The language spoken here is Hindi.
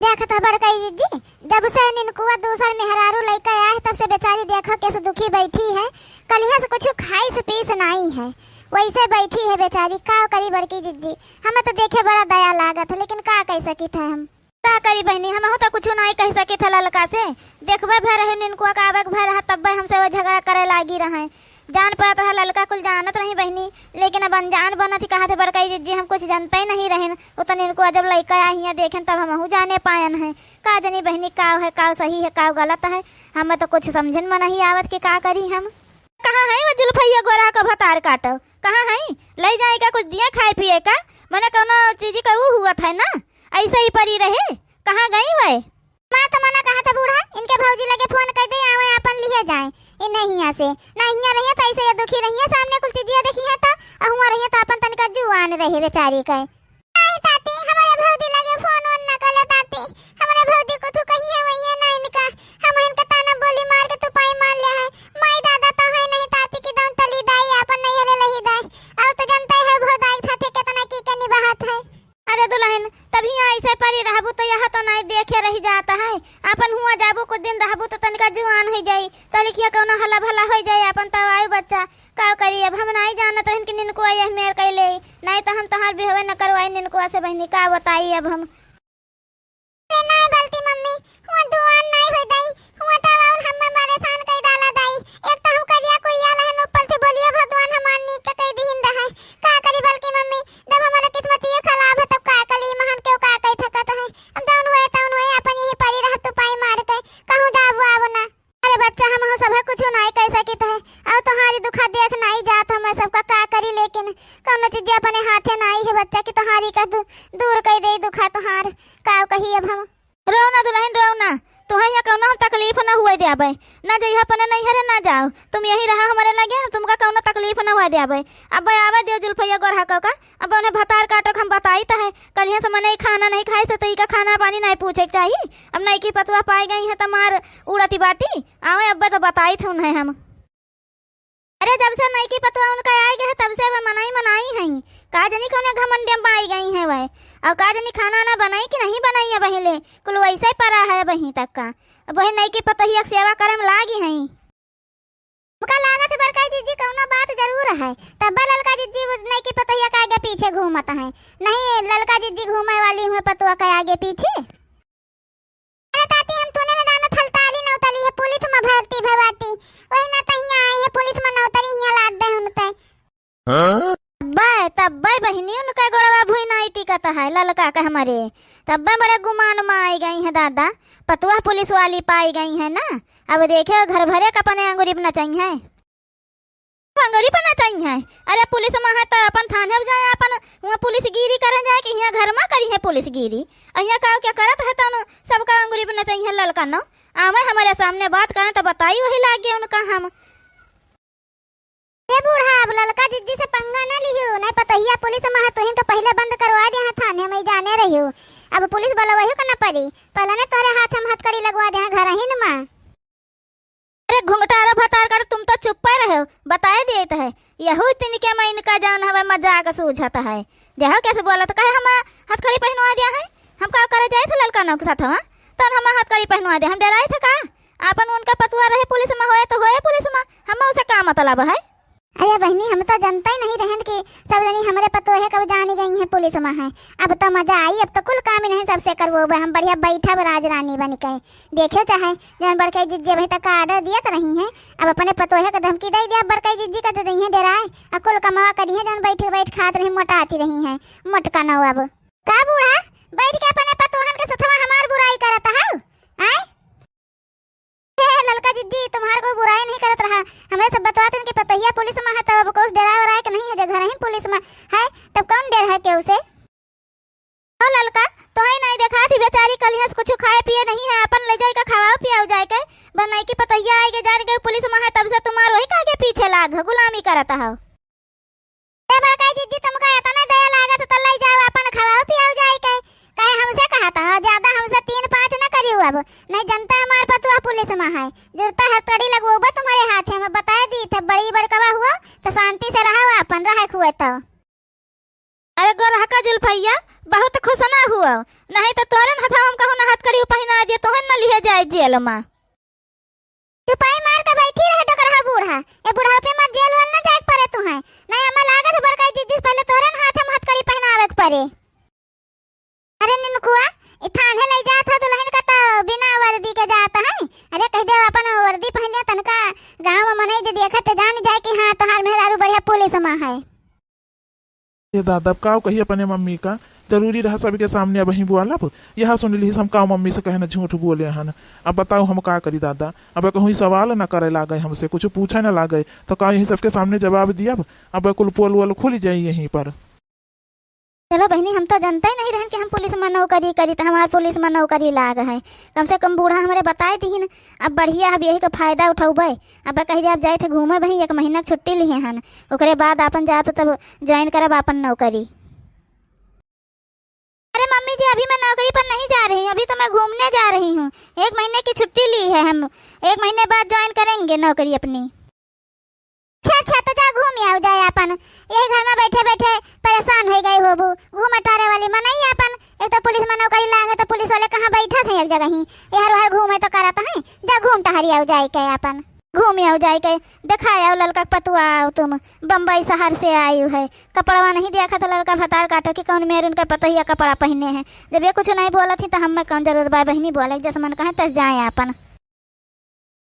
देखत हबर कई जी जब से निनकुआ दूसर मेहरारू लइका आया है तब से बेचारी देखो कैसे दुखी बैठी है। कलिया से कुछ खाई से पी से नहीं है, वैसे बैठी है बेचारी। का करी बड़की जिज्जी, हमें तो देखे बड़ा दया लागत है, लेकिन का कह सकी थे हम। का करी बहनी, हम हो तो कुछ नहीं कह सकी थे ललका से। देखबे भर रहे निनकुआ का आवे भर रहा तब हमसे वो झगड़ा करे लागी रहे। जान पात रहा ललका कुल जानत रही बहनी, लेकिन अब अनजान बना थी। कहा थे बड़काई जिज्जी हम कुछ जानते ही नहीं रहे। उतने इनको जब लड़का आई है देखें तब हम जाने पायन है। का जनी बहनी काव है, काव सही है, काव गलत है, हमें तो कुछ समझन में नहीं आवत कि का करी हम। कहाँ है वो जुल्फैया गोरा का भतार काटो, कहाँ है? ले जाए का कुछ दिया खाए पिए का, मैंने कोनो चीज का वो हुआ था ना, ऐसे ही पड़ी रहे। कहाँ गई वह? माँ तो मना कहा था बूढ़ा, इनके भौजी लगे फोन कर दे आवे अपन लिए जाए। इन नहीं यहाँ से ना यहाँ रही तो ऐसे ये दुखी रही है, सामने कुछ चीजिया देखी है तो हुआ रही तो अपन तनिका जुआन रहे बेचारी का। नहीं ताती, हमारे भौजी लगे फोन ऑन न कर ताती, हमारे भौजी को तू कही है वही है ना इनका, हम इनका ताना बोली मार के तू पाई मार ले है। माई दादा तो है नहीं ताती की दम तली दाई अपन नहीं हले लही दाई, अब तो जनता है भौदाई साथे कितना की के निभात है। अरे दुल्हन तभी ऐसे परी रहबू तो यहाँ तो नहीं देखे रही जाता है। अपन हुआ जाबू कुछ दिन रहबू तो तनिका जुआन हो जाई, तो लिखिया कौनो हला भला हो जाए अपन तो आयु बच्चा। का करी अब हम नहीं जानत रहन कि निनको यह मेर कैले, नहीं तो हम तोहार बिहवे न करवाई निनको से बहनी। का बताई अब हम? नहीं बलती मम्मी, हुआ जुआन नहीं हो दाई, हुआ तो वाउल हम मारे सान कई डाला दाई। एक तो हम करिया कोरिया लहन ऊपर से बोलियो भगवान हमार नी के कई दिन रहे। का करी बलकी मम्मी, जब हमारा किस्मत ये खराब है तब का कली महान क्यों का कई थकत है। अब डाउन हुए अपन यही पड़ी रह तू पाई मार के कहूं जाबू आबू ना। अरे बच्चा हम हो सब कुछ नहीं कह सकी थे, अब तुम्हारी दुखा देख नहीं जात हम सबका का करी, लेकिन कौनो चीज अपने हाथे नहीं है बच्चा की तुम्हारी का दूर कर दे दुखा तुम्हार। का कही अब हम? रो ना दुल्हन रो ना, तुम्हें यहाँ कौनो हम तकलीफ न हुए दे आबे ना, जइहा अपने नहीं हरे ना जाओ, तुम यही रहा हमारे लगे, तुमका कौनो तकलीफ न हुए दे आबे। अब आवे दियो जुल्फैया गोरहा का, अब उन्हें भतार काटो हम बताई तो है। कल यहाँ से मैंने खाना नहीं खाई से तो का खाना पानी नहीं पूछे चाहिए। अब नहीं की पतुआ पाई गई है तमार उड़ती बाटी आवे, अब तो बताई थे उन्हें हम। अरे जब से नहीं की पतुआ उनका आई गए तब से वह मनाई है। का जनी कौन घमंडियम पाई गई है वह, और का जनी खाना ना बनाई कि नहीं बनाई है बहिले, कुल वैसे ही पड़ा है वहीं तक का। वही नहीं की पतोहिया सेवा करे में लागी है। मुका लागत है बड़का जीजी कौनो बात जरूर है, तब ललका जीजी नहीं की पतोहिया के आगे पीछे घूमत है। नहीं ललका जीजी घूमने वाली हुए पतुआ के आगे पीछे। अरे ताती हम तूने में दाना थलताली न उतली है, पुलिस में भर्ती भवाती वही ना तहिया आई है, पुलिस में न उतरी यहाँ लाद दे उनते। हां बाय तब बाय बहिनी उनका गोड़वा भुई नहीं टिकता है ललका का हमारे, तब बड़े गुमान में आई गई है दादा। पतुआ पुलिस वाली पाई गई है ना, अब देखे घर भरे का अपने अंगूरी बना चाहिए, अंगूरी बना चाहिए। अरे पुलिस में है तो अपन थाने में जाए, अपन वहाँ पुलिस गिरी करे जाए कि यहाँ घर में करी है पुलिस गिरी। यहाँ का क्या करत है तो सबका अंगूरी बना चाहिए ललका नो। आवे हमारे सामने बात करें तो बताई वही लागे उनका हम। ए बूढ़ा अब ललका जिज्जी से पंगा ना लियो, नहीं पतहिया पुलिस में है तो तो पहले बंद करवा दे थाने में जाने रहियो। अब पुलिस वाला वही करना पड़ी, पहले ने तोरे हाथ में हथकड़ी लगवा दे घर ही न मां। अरे घुंघटारा भतार कर तुम तो चुप पर रहो, बताए देत है यहू तिनके में इनका जान हवे मजाक सूझता है। देखो कैसे बोलत कहे हम हथकड़ी पहनवा दिया है, हम का करे जाए थे ललका नौ के साथ हां तो हम हथकड़ी पहनवा दे, हम डराए थे का? अपन उनका पतुआ रहे पुलिस में होए तो होए पुलिस में, हम उसे का मतलब है? अरे बहनी हम तो जानते ही नहीं रहन कि सब जनी हमारे पतों है कब जानी गई है पुलिस में है। अब तो मजा आई, अब तो कुल काम नहीं सबसे करवो हम बढ़िया बैठा राज रानी बन के देखो चाहे जन बड़काई जिज्जी अभी तक ऑर्डर दिया तो रही है, अब अपने पतों है का धमकी दे दिया बड़काई जिज्जी का दे दी है डराए और कुल कमावा करी है जन बैठ खात रही मोटा आती रही है मोटका न अब का बूढ़ा बैठ के अपने पतोहन के सथवा हमार बुराई करता है। आए ललका जिज्जी तुम्हारे कोई बुराई नहीं करत रहा, हमरे सब बतवाते हैं कि पतहिया पुलिस में है तब अब कुछ डरा वरा के नहीं है, जो घर ही पुलिस में है तब कौन डर है के उसे? ओ ललका तो ही नहीं देखा थी बेचारी कल यहाँ कुछ खाए पिए नहीं है, अपन ले जाए का खावा पिया जाए के बनाई की पतहिया आएगे जान गए पुलिस में है तब से तुम्हारे वही आगे पीछे लाग गुलामी करता हो। ए बड़का जिज्जी तुमका इतना दया लागत त ले जाओ अपन खावा पिया जाए के, कहे हमसे कहा था ज्यादा हमसे 3-5 न करियो। अब नहीं जनता हमारे पतुआ पुलिस में है, जरूरत है कड़ी लगवाबा तुम्हारे हाथ है, मैं बता दी थे बड़ी बड़कवा हुआ तो शांति से रहो अपन रहे खुए तो। अरे गोरहा का जुल्फैया बहुत खुश ना हुआ, नहीं तो तोरन हथा हम कहूं ना हाथ जेल में। चुपाई मार के बैठी रहे डकरहा बूढ़ा, ये बूढ़ा पे मत जेल वाल ना जाए पड़े तू है नहीं। हमें लागत बड़का जिस पहले तोरे हाथ में हथकड़ी पहनावे के पड़े। अरे निनकुआ ई थाने ले जात है दुल्हन का तो बिना वर्दी के जाता है। अरे कह दे अपन वर्दी पहनिया तनका गांव में मनई जे देखत जान जाए कि हां तोहार मेहरारू बढ़िया पुलिस में है। ये दादा अब का कही अपने मम्मी का जरूरी रहा सबके सामने अब वही बोला। अब यह सुन ली हम का मम्मी से कहना झूठ बोले हन। अब बताओ हम का करी दादा। अब कहीं सवाल ना करे लागे हमसे, कुछ पूछे ना लागे तो का यही सबके सामने जवाब दिया। अब कुल पोल वोल खुल जाये यहीं पर। चलो बहनी हम तो जानते ही नहीं रहन कि हम पुलिस में नौकरी करी तो हमार पुलिस में नौकरी लाग है। कम से कम बूढ़ा हमारे बताए थी न। अब बढ़िया अब यही का फायदा उठाऊबे। अब कह दे आप जाए थे घूमे भाई 1 महीना की छुट्टी लिए हन, ओकरे बाद अपन जाए तब ज्वाइन करब अपन नौकरी। अरे मम्मी जी अभी मैं नौकरी पर नहीं जा रही हूँ, अभी तो मैं घूमने जा रही हूँ। 1 महीने की छुट्टी ली है, हम 1 महीने बाद ज्वाइन करेंगे नौकरी अपनी। अच्छा तो जा घूम आओ जाए अपन। यही घर में बैठे बैठे परेशान हो गए होबू। घूम टारे वाली मनई अपन। एक तो पुलिस में नौकरी लागे तो पुलिस वाले कहाँ बैठा थे एक जगह ही, यार वहाँ घूमे तो करत है। जा घूम टहरी आओ जाए के अपन। घूम आओ जाए के दिखा आओ लड़का पतुआ आओ तुम बम्बई शहर से आई है। कपड़ा नहीं देखा था लड़का फतार काटो कि कौन मेरे उनका पता ही कपड़ा पहने हैं। जब ये कुछ नहीं बोला थी तो हमें कौन जरूरत बा बहनी बोले जैसे मन कहे तस जाए अपन।